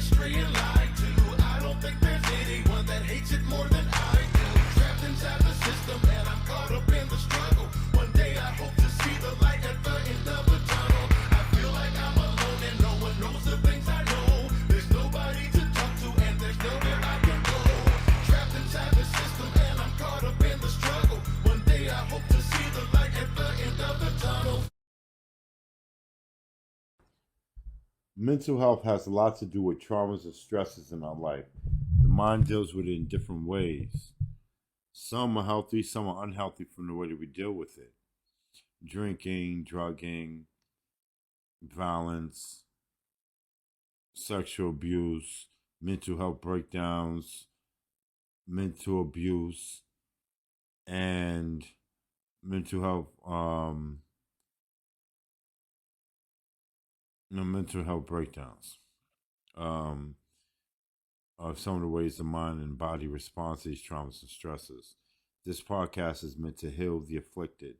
astray and lied to. I don't think there's anyone that hates it more than I do. Trapped inside the system and I'm caught up in the struggle. One day I hope to see the light at the end of the tunnel. I feel like I'm alone and no one knows the things I know. There's nobody to talk to and there's nowhere I can go. Trapped inside the system and I'm caught up in the struggle. One day I hope to see the light at the end of the tunnel. Mental health has a lot to do with traumas and stresses in our life. The mind deals with it in different ways. Some are healthy, some are unhealthy from the way that we deal with it. Drinking, drugging, violence, sexual abuse, mental health breakdowns, mental abuse, and mental health breakdowns. Um, are some of the ways the mind and body respond to these traumas and stresses. This podcast is meant to heal the afflicted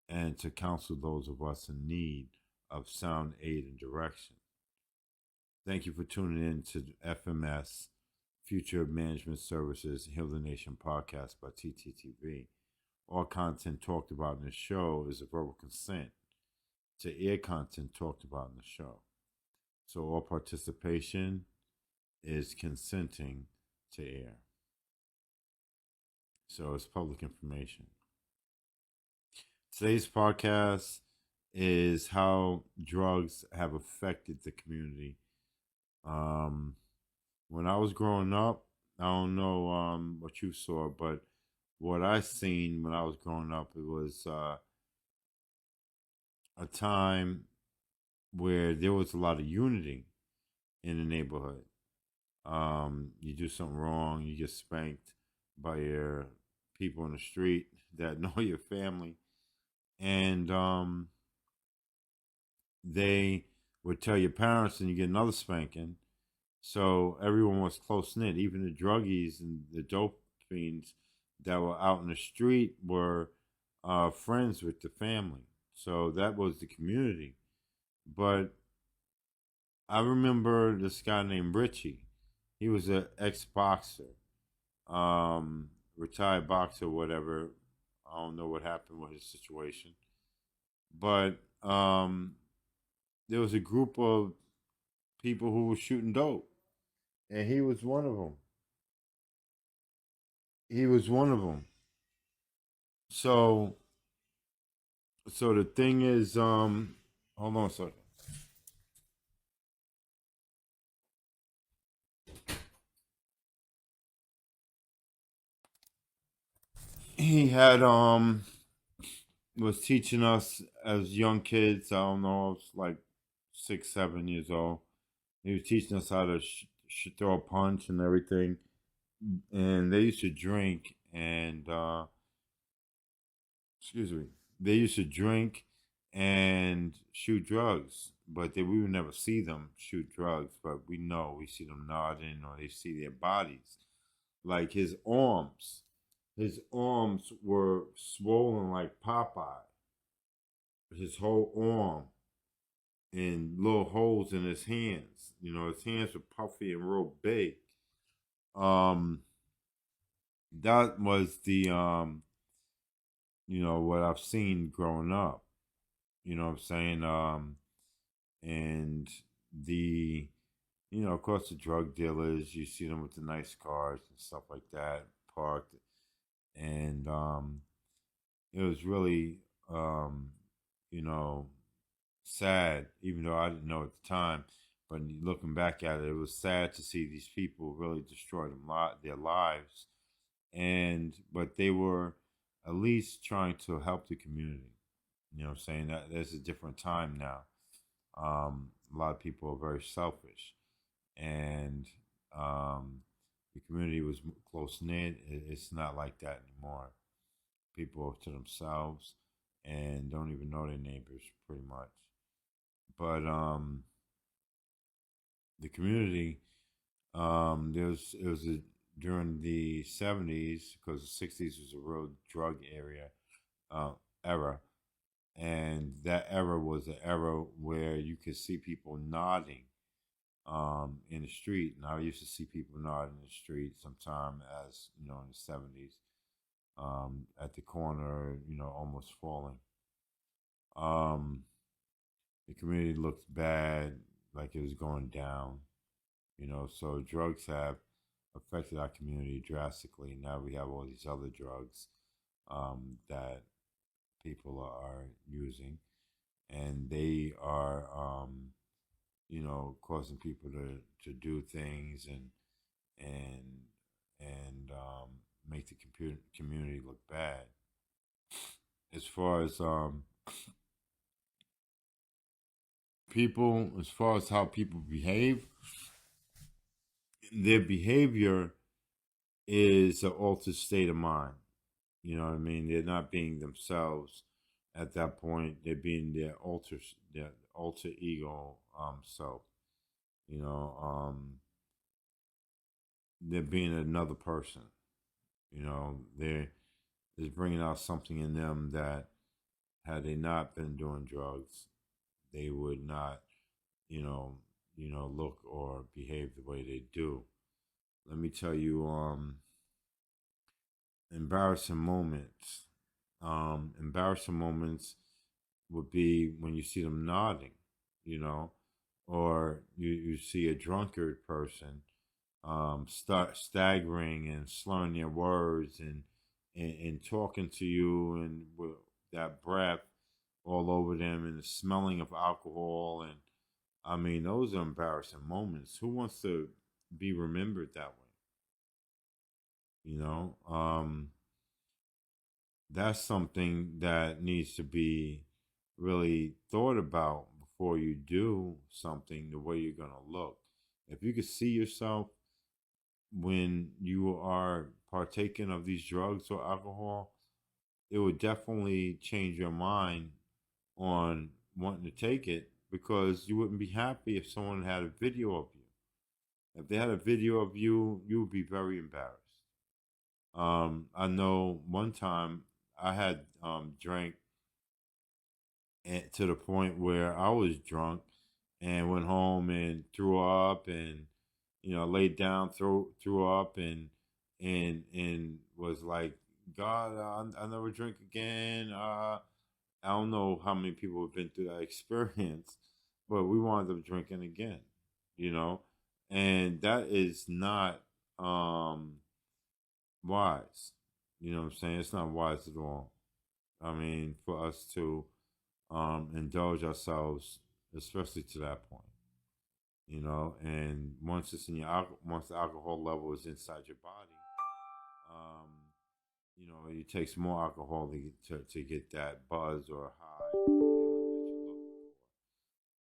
and to counsel those of us in need of sound aid and direction. Thank you for tuning in to F.M.S. Future Management Services Heal the Nation podcast by ttt.v. All content talked about in this show is a verbal consent to air content talked about in the show. So all participation is consenting to air. So it's public information. Today's podcast is how drugs have affected the community. When I was growing up, I don't know what you saw, but what I seen when I was growing up, it was a time where there was a lot of unity in the neighborhood. You do something wrong, you get spanked by your people in the street that know your family, and they would tell your parents, and you get another spanking. So everyone was close knit. Even the druggies and the dope fiends that were out in the street were friends with the family. So that was the community. But I remember this guy named Richie. He was an ex-boxer, retired boxer, whatever. I don't know what happened with his situation. But there was a group of people who were shooting dope. And he was one of them. He was one of them. So the thing is, hold on a second. He had was teaching us as young kids. I don't know, I was like 6, 7 years old. He was teaching us how to throw a punch and everything. And they used to drink and excuse me. They used to drink and shoot drugs, but we would never see them shoot drugs. But we see them nodding, or they see their bodies, like his arms were swollen like Popeye. His whole arm and little holes in his hands. His hands were puffy and real big. That was the what I've seen growing up. You know what I'm saying? And the of course the drug dealers, you see them with the nice cars and stuff like that parked, and it was really sad, even though I didn't know at the time. But looking back at it, it was sad to see these people really destroy their lives, but they were at least trying to help the community. You know what I'm saying? That there's a different time now. A lot of people are very selfish, and the community was close knit. It's not like that anymore. People are to themselves and don't even know their neighbors pretty much. But the community, during the 70s, because the 60s was a real drug era, and that era was an era where you could see people nodding in the street. And I used to see people nod in the street sometime as, in the 70s, at the corner, almost falling. Um, the community looked bad, like it was going down, so drugs have affected our community drastically. Now we have all these other drugs that people are using, and they are, causing people to do things and make the community look bad. As far as as far as how people behave, their behavior is an altered state of mind. You know what I mean? They're not being themselves at that point. They're being their alter ego self. You know, they're being another person. They're bringing out something in them that, had they not been doing drugs, they would not, look or behave the way they do. Let me tell you, embarrassing moments. Embarrassing moments would be when you see them nodding, or you see a drunkard person start staggering and slurring their words and talking to you, and with that breath all over them and the smelling of alcohol. And I mean, those are embarrassing moments. Who wants to be remembered that way? That's something that needs to be really thought about before you do something, the way you're going to look. If you could see yourself when you are partaking of these drugs or alcohol, it would definitely change your mind on wanting to take it, because you wouldn't be happy if someone had a video of you. If they had a video of you, you would be very embarrassed. I know one time I had drank to the point where I was drunk and went home and threw up, and laid down, threw up, and was like, God, I never drink again. I don't know how many people have been through that experience, but we wound up drinking again, you know, and that is not wise. You know what I'm saying? It's not wise at all. I mean, for us to indulge ourselves, especially to that point, and once it's in once the alcohol level is inside your body, um, it takes more alcohol to get that buzz or high or feeling that you're looking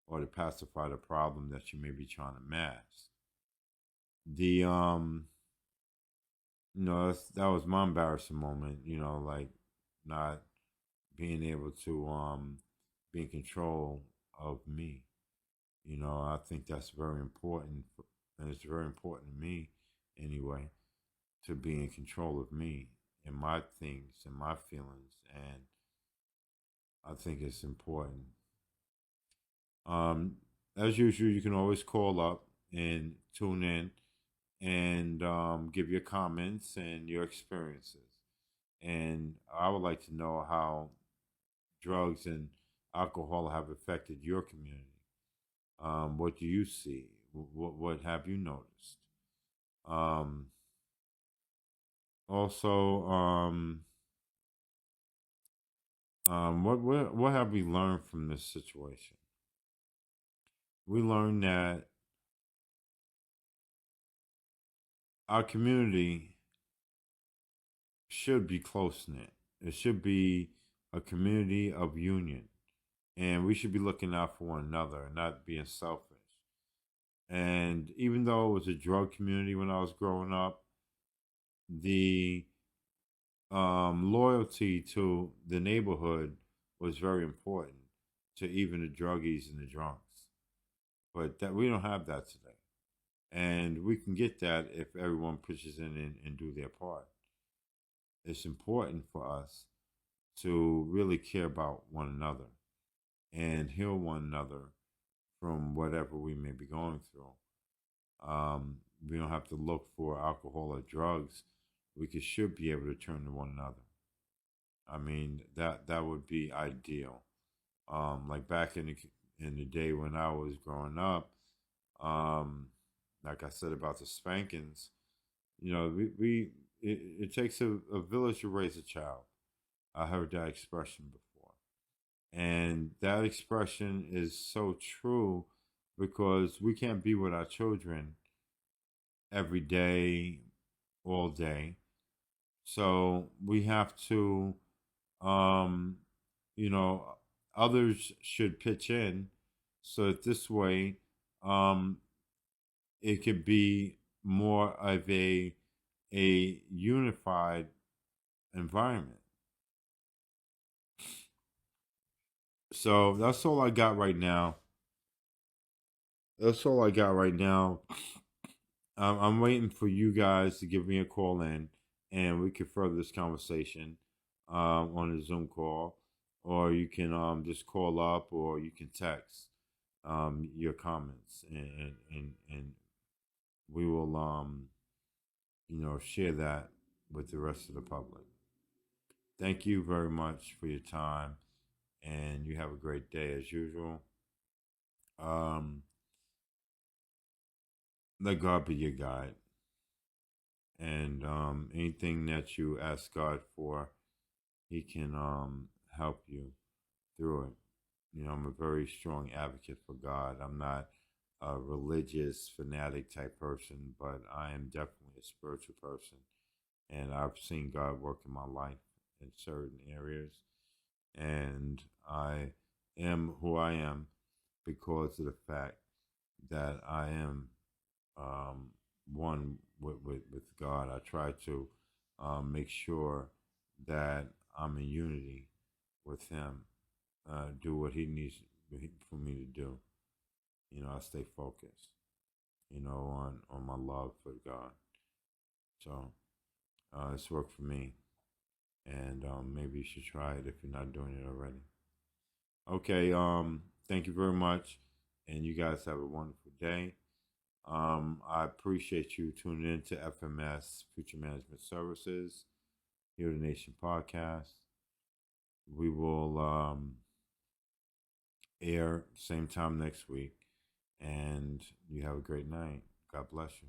for, or to pacify the problem that you may be trying to mask. The that was my embarrassing moment. Like not being able to be in control of me. I think that's very important, and it's very important to me anyway, to be in control of me and my things and my feelings, and I think it's important. Um, as usual, you can always call up and tune in and give your comments and your experiences. And I would like to know how drugs and alcohol have affected your community. What do you see? What have you noticed? Um, Also, what have we learned from this situation? We learned that our community should be close knit. It should be a community of union, and we should be looking out for one another, not being selfish. And even though it was a drug community when I was growing up, the loyalty to the neighborhood was very important to even the druggies and the drunks. But that we don't have that today, and we can get that if everyone pushes in and do their part. It's important for us to really care about one another and heal one another from whatever we may be going through. We don't have to look for alcohol or drugs. We should be able to turn to one another. I mean, that would be ideal. Like back in the day when I was growing up, um, like I said about the spankings, it takes a village to raise a child. I heard that expression before, and that expression is so true because we can't be with our children every day, all day. So we have to, um, you know, others should pitch in so that this way um, it could be more of a unified environment. So that's all I got right now. That's all I got right now. I'm waiting for you guys to give me a call in, and we can further this conversation on a Zoom call, or you can just call up, or you can text your comments, and we will share that with the rest of the public. Thank you very much for your time, and you have a great day as usual. Um, Let God be your guide, and anything that you ask God for, He can help you through it. I'm a very strong advocate for God. I'm not a religious fanatic type person, but I am definitely a spiritual person, and I've seen God work in my life in certain areas, and I am who I am because of the fact that I am one with God. I try to make sure that I'm in unity with Him, do what He needs for me to do. I stay focused, on my love for God. So it's worked for me, and maybe you should try it if you're not doing it already. Okay, thank you very much, and you guys have a wonderful day. I appreciate you tuning in to F.M.S. Future Management Services, Heal the Nation podcast. We will air same time next week, and you have a great night. God bless you.